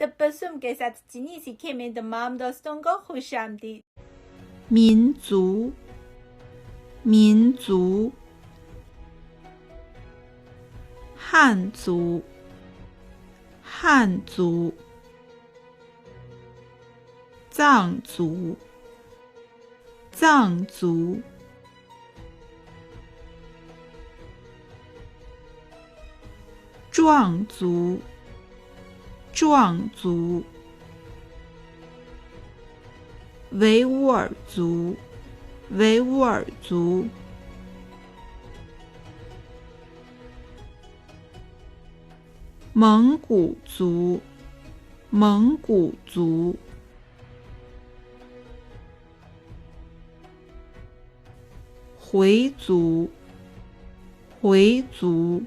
تبسم که سات جنیسی که من دمام داستانگاه خوشم دید. 民族，民族，汉族，汉族，藏族，藏族，壮族，壮族，维吾尔族，维吾尔族，蒙古族，蒙古族，回族，回族。